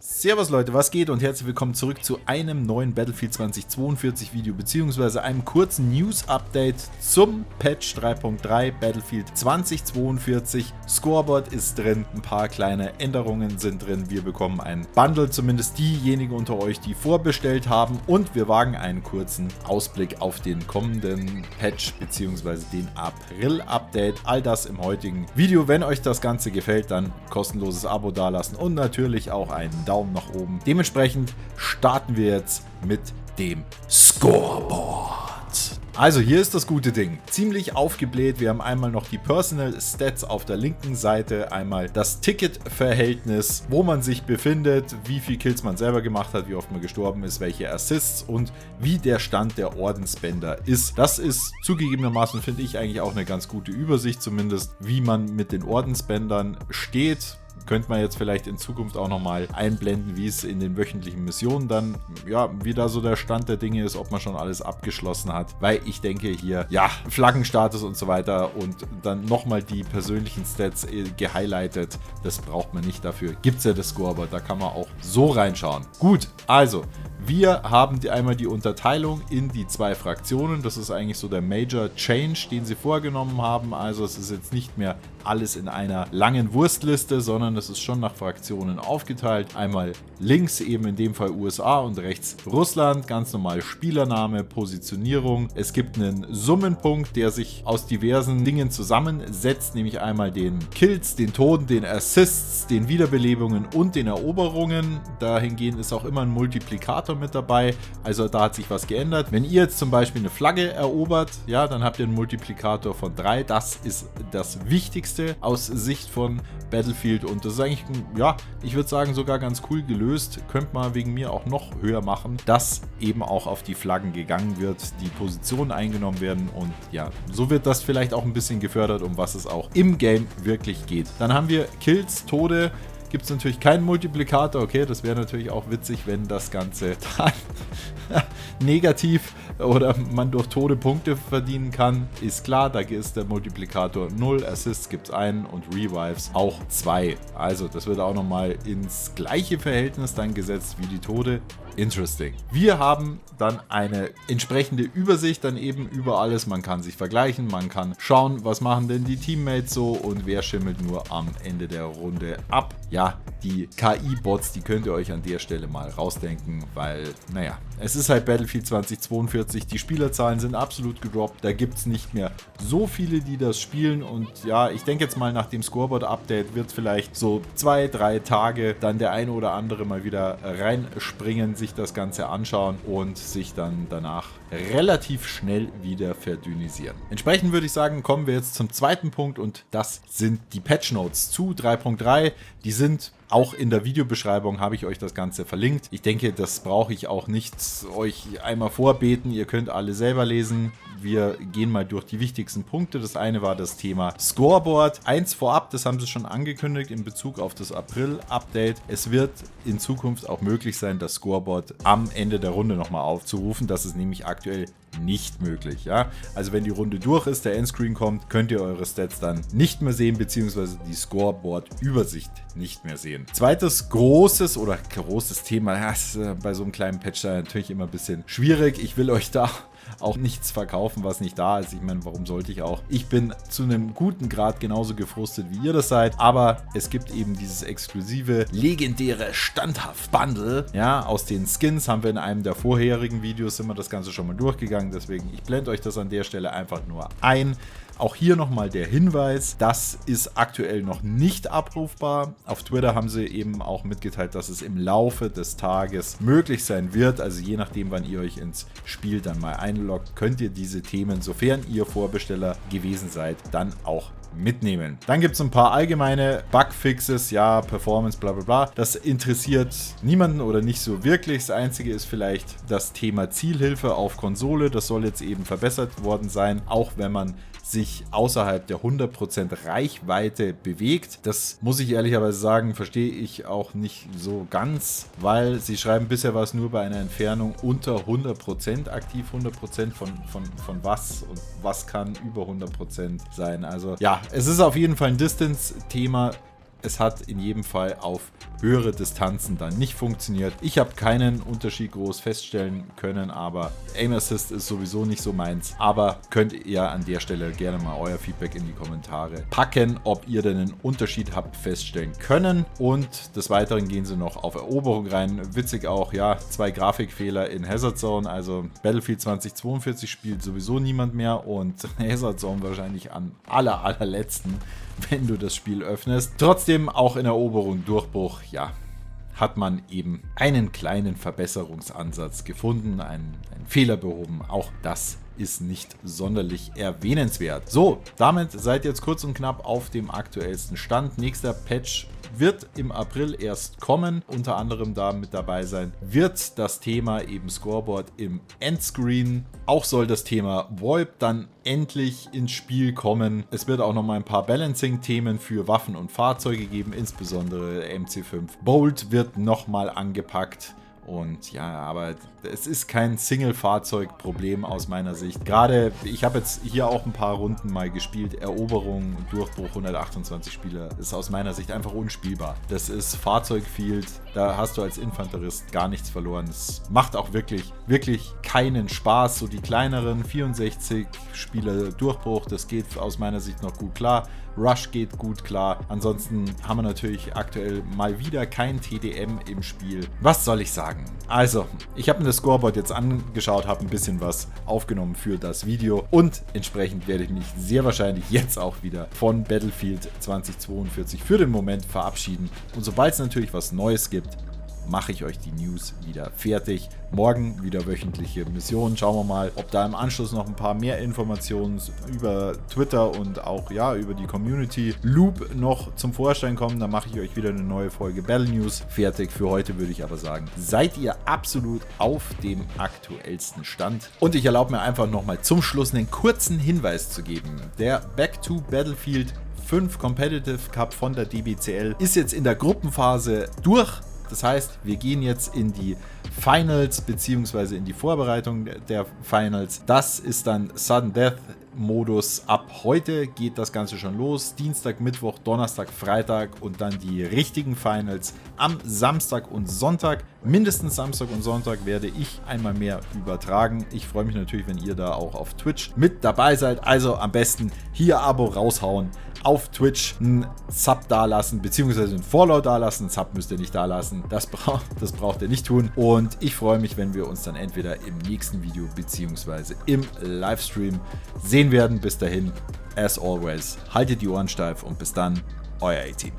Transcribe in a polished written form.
Servus Leute, was geht und herzlich willkommen zurück zu einem neuen Battlefield 2042 Video bzw. einem kurzen News-Update zum Patch 3.3 Battlefield 2042. Scoreboard ist drin, ein paar kleine Änderungen sind drin, wir bekommen ein Bundle, zumindest diejenigen unter euch, die vorbestellt haben, und wir wagen einen kurzen Ausblick auf den kommenden Patch bzw. den April-Update. All das im heutigen Video. Wenn euch das Ganze gefällt, dann kostenloses Abo dalassen und natürlich auch einen Daumen nach oben. Dementsprechend starten wir jetzt mit dem Scoreboard. Also hier ist das gute Ding. Ziemlich aufgebläht. Wir haben einmal noch die Personal Stats auf der linken Seite, einmal das Ticket-Verhältnis, wo man sich befindet, wie viel Kills man selber gemacht hat, wie oft man gestorben ist, welche Assists und wie der Stand der Ordensbänder ist. Das ist zugegebenermaßen, finde ich, eigentlich auch eine ganz gute Übersicht, zumindest wie man mit den Ordensbändern steht. Könnte man jetzt vielleicht in Zukunft auch nochmal einblenden, wie es in den wöchentlichen Missionen dann, ja, wie da so der Stand der Dinge ist, ob man schon alles abgeschlossen hat. Weil ich denke hier, ja, Flaggenstatus und so weiter und dann nochmal die persönlichen Stats gehighlightet, das braucht man nicht dafür. Gibt es ja das Scoreboard, da kann man auch so reinschauen. Gut, also, wir haben einmal die Unterteilung in die zwei Fraktionen. Das ist eigentlich so der Major Change, den sie vorgenommen haben. Also es ist jetzt nicht mehr alles in einer langen Wurstliste, sondern es ist schon nach Fraktionen aufgeteilt. Einmal links eben in dem Fall USA und rechts Russland. Ganz normal Spielername, Positionierung. Es gibt einen Summenpunkt, der sich aus diversen Dingen zusammensetzt, nämlich einmal den Kills, den Toten, den Assists, den Wiederbelebungen und den Eroberungen. Dahingehend ist auch immer ein Multiplikator mit dabei, also da hat sich was geändert. Wenn ihr jetzt zum Beispiel eine Flagge erobert, ja, dann habt ihr einen Multiplikator von 3. Das ist das Wichtigste aus Sicht von Battlefield und das ist eigentlich, ja, ich würde sagen sogar ganz cool gelöst. Könnte man wegen mir auch noch höher machen, dass eben auch auf die Flaggen gegangen wird, die Positionen eingenommen werden und ja, so wird das vielleicht auch ein bisschen gefördert, um was es auch im Game wirklich geht. Dann haben wir Kills, Tode. Gibt es natürlich keinen Multiplikator, okay, das wäre natürlich auch witzig, wenn das Ganze dann negativ oder man durch Tode Punkte verdienen kann, ist klar, da ist der Multiplikator 0, Assists gibt es 1 und Revives auch 2. Also das wird auch nochmal ins gleiche Verhältnis dann gesetzt wie die Tode. Interesting. Wir haben dann eine entsprechende Übersicht dann eben über alles. Man kann sich vergleichen, man kann schauen, was machen denn die Teammates so und wer schimmelt nur am Ende der Runde ab. Ja, die KI-Bots, die könnt ihr euch an der Stelle mal rausdenken, weil, naja, es ist halt Battlefield 2042, die Spielerzahlen sind absolut gedroppt, da gibt es nicht mehr so viele, die das spielen und ja, ich denke jetzt mal nach dem Scoreboard-Update wird vielleicht so 2-3 Tage dann der eine oder andere mal wieder reinspringen, sich das Ganze anschauen und sich dann danach relativ schnell wieder verdünnisieren. Entsprechend würde ich sagen, kommen wir jetzt zum zweiten Punkt und das sind die Patch Notes zu 3.3. Die sind auch in der Videobeschreibung, habe ich euch das Ganze verlinkt. Ich denke, das brauche ich auch nicht euch einmal vorbeten. Ihr könnt alle selber lesen. Wir gehen mal durch die wichtigsten Punkte. Das eine war das Thema Scoreboard. Eins vorab, das haben sie schon angekündigt in Bezug auf das April-Update. Es wird in Zukunft auch möglich sein, das Scoreboard am Ende der Runde nochmal aufzurufen. Das ist nämlich aktuell nicht möglich, ja. Also wenn die Runde durch ist, der Endscreen kommt, könnt ihr eure Stats dann nicht mehr sehen, beziehungsweise die Scoreboard-Übersicht nicht mehr sehen. Zweites großes Thema, ja, ist bei so einem kleinen Patch natürlich immer ein bisschen schwierig. Ich will euch da auch nichts verkaufen, was nicht da ist. Ich meine, warum sollte ich auch? Ich bin zu einem guten Grad genauso gefrustet, wie ihr das seid, aber es gibt eben dieses exklusive, legendäre Standhaft-Bundle, ja, aus den Skins haben wir in einem der vorherigen Videos, sind wir das Ganze schon mal durchgegangen, deswegen, ich blende euch das an der Stelle einfach nur ein. Auch hier nochmal der Hinweis, das ist aktuell noch nicht abrufbar. Auf Twitter haben sie eben auch mitgeteilt, dass es im Laufe des Tages möglich sein wird. Also je nachdem, wann ihr euch ins Spiel dann mal einloggt, könnt ihr diese Themen, sofern ihr Vorbesteller gewesen seid, dann auch mitnehmen. Dann gibt es ein paar allgemeine Bugfixes, ja, Performance, bla bla bla. Das interessiert niemanden oder nicht so wirklich. Das Einzige ist vielleicht das Thema Zielhilfe auf Konsole. Das soll jetzt eben verbessert worden sein, auch wenn man sich außerhalb der 100% Reichweite bewegt. Das muss ich ehrlicherweise sagen, verstehe ich auch nicht so ganz, weil sie schreiben, bisher war es nur bei einer Entfernung unter 100% aktiv. 100% von was und was kann über 100% sein. Also ja, es ist auf jeden Fall ein Distance-Thema. Es hat in jedem Fall auf höhere Distanzen dann nicht funktioniert. Ich habe keinen Unterschied groß feststellen können, aber Aim Assist ist sowieso nicht so meins. Aber könnt ihr an der Stelle gerne mal euer Feedback in die Kommentare packen, ob ihr denn einen Unterschied habt feststellen können. Und des Weiteren gehen sie noch auf Eroberung rein. Witzig auch, ja, 2 Grafikfehler in Hazard Zone. Also Battlefield 2042 spielt sowieso niemand mehr und Hazard Zone wahrscheinlich am allerletzten, wenn du das Spiel öffnest. Trotzdem auch in Eroberung, Durchbruch, ja, hat man eben einen kleinen Verbesserungsansatz gefunden, einen Fehler behoben. Auch das ist nicht sonderlich erwähnenswert. So, damit seid ihr jetzt kurz und knapp auf dem aktuellsten Stand. Nächster Patch wird im April erst kommen, unter anderem da mit dabei sein wird das Thema eben Scoreboard im Endscreen. Auch soll das Thema VoIP dann endlich ins Spiel kommen. Es wird auch noch mal ein paar Balancing-Themen für Waffen und Fahrzeuge geben, insbesondere MC5 Bolt wird noch mal angepackt. Und ja, aber es ist kein Single-Fahrzeug-Problem aus meiner Sicht. Gerade, ich habe jetzt hier auch ein paar Runden mal gespielt. Eroberung, Durchbruch, 128 Spieler ist aus meiner Sicht einfach unspielbar. Das ist Fahrzeugfield, da hast du als Infanterist gar nichts verloren. Es macht auch wirklich keinen Spaß. So die kleineren 64 Spieler Durchbruch, das geht aus meiner Sicht noch gut klar. Rush geht gut klar. Ansonsten haben wir natürlich aktuell mal wieder kein TDM im Spiel. Was soll ich sagen? Also, ich habe mir das Scoreboard jetzt angeschaut, habe ein bisschen was aufgenommen für das Video und entsprechend werde ich mich sehr wahrscheinlich jetzt auch wieder von Battlefield 2042 für den Moment verabschieden. Und sobald es natürlich was Neues gibt, mache ich euch die News wieder fertig. Morgen wieder wöchentliche Missionen. Schauen wir mal, ob da im Anschluss noch ein paar mehr Informationen über Twitter und auch ja über die Community Loop noch zum Vorschein kommen. Dann mache ich euch wieder eine neue Folge Battle News fertig. Für heute würde ich aber sagen, seid ihr absolut auf dem aktuellsten Stand. Und ich erlaube mir einfach nochmal zum Schluss einen kurzen Hinweis zu geben. Der Back to Battlefield 5 Competitive Cup von der DBCL ist jetzt in der Gruppenphase durch. Das heißt, wir gehen jetzt in die Finals bzw. in die Vorbereitung der Finals. Das ist dann Sudden Death Modus. Ab heute geht das Ganze schon los. Dienstag, Mittwoch, Donnerstag, Freitag und dann die richtigen Finals am Samstag und Sonntag. Mindestens Samstag und Sonntag werde ich einmal mehr übertragen. Ich freue mich natürlich, wenn ihr da auch auf Twitch mit dabei seid. Also am besten hier Abo raushauen. Auf Twitch einen Sub dalassen, beziehungsweise einen Follow dalassen. Sub müsst ihr nicht dalassen. Das braucht ihr nicht tun. Und ich freue mich, wenn wir uns dann entweder im nächsten Video beziehungsweise im Livestream sehen werden. Bis dahin, as always, haltet die Ohren steif und bis dann, euer A-Team.